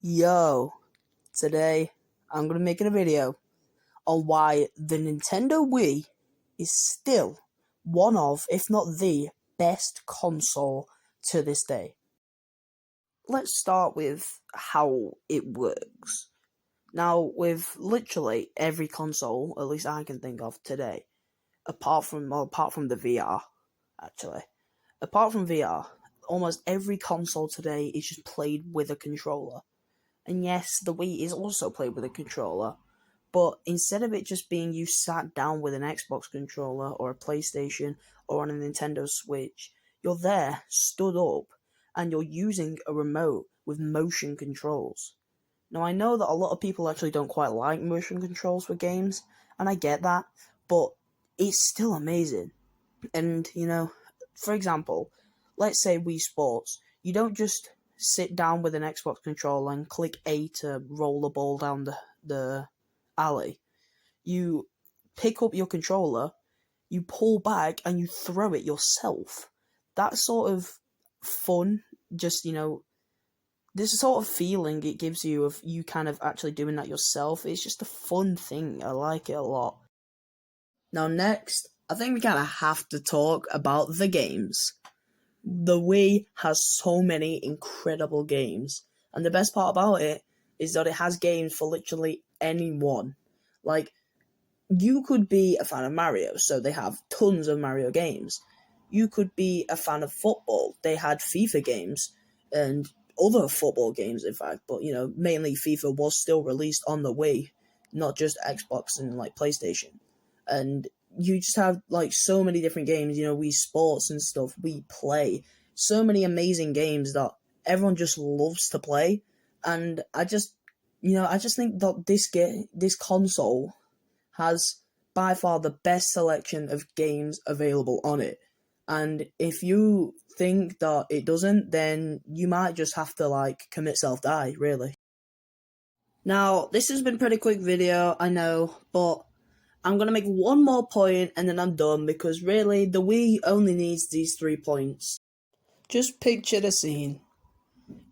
Yo, today I'm gonna be making a video on why the Nintendo Wii is still one of, if not the best console to this day. Let's start with how it works. Now, with literally every console, at least I can think of today, apart from the VR, actually, apart from VR, almost every console today is just played with a controller. And yes, the Wii is also played with a controller, but instead of it just being you sat down with an Xbox controller or a PlayStation or on a Nintendo Switch, you're there, stood up, and you're using a remote with motion controls. Now, I know that a lot of people actually don't quite like motion controls for games, and I get that, but it's still amazing. And, for example, let's say Wii Sports, you don't just sit down with an Xbox controller and click A to roll the ball down the alley. You pick up your controller, you pull back, and you throw it yourself. That sort of fun, just, this sort of feeling it gives you of you kind of actually doing that yourself, it's just a fun thing. I like it a lot. Now, next, I think we kind of have to talk about the games. The Wii has so many incredible games, and the best part about it is that it has games for literally anyone. Like, you could be a fan of Mario, so they have tons of Mario games. You could be a fan of football, they had FIFA games, and other football games, in fact, but, mainly FIFA was still released on the Wii, not just Xbox and, PlayStation. And you just have, so many different games, Wii Sports and stuff, we play. So many amazing games that everyone just loves to play. And I just think that this console has by far the best selection of games available on it. And if you think that it doesn't, then you might just have to, commit self-die, really. Now, this has been a pretty quick video, I know, but I'm going to make one more point and then I'm done, because really, the Wii only needs these 3 points. Just picture the scene.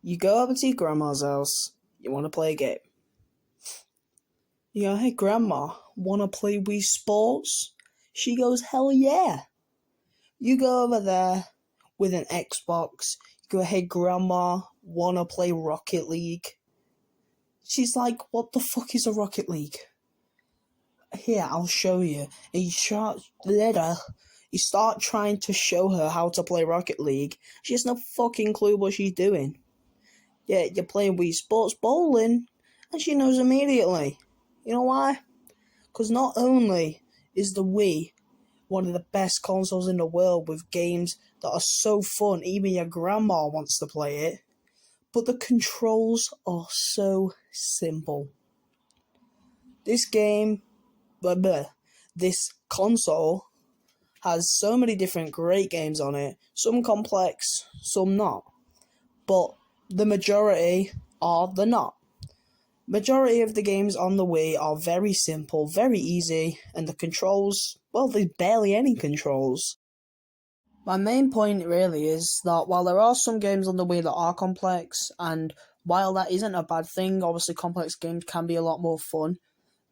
You go over to your grandma's house, you want to play a game. You go, "Hey grandma, want to play Wii Sports?" She goes, "Hell yeah." You go over there with an Xbox, you go, "Hey grandma, want to play Rocket League?" She's like, "What the fuck is a Rocket League?" "Here, I'll show you." And you start trying to show her how to play Rocket League. She has no fucking clue what she's doing. Yeah, you're playing Wii Sports Bowling, and she knows immediately. You know why? Because not only is the Wii one of the best consoles in the world with games that are so fun, even your grandma wants to play it, but the controls are so simple. This console has so many different great games on it, some complex, some not, but the majority are the not. Majority of the games on the Wii are very simple, very easy, and the controls, well, there's barely any controls. My main point really is that while there are some games on the Wii that are complex, and while that isn't a bad thing, obviously complex games can be a lot more fun,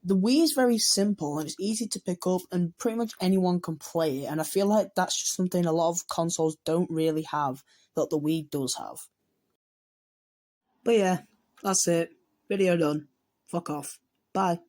the Wii is very simple and it's easy to pick up and pretty much anyone can play it, and I feel like that's just something a lot of consoles don't really have that the Wii does have. But yeah, that's it. Video done. Fuck off. Bye.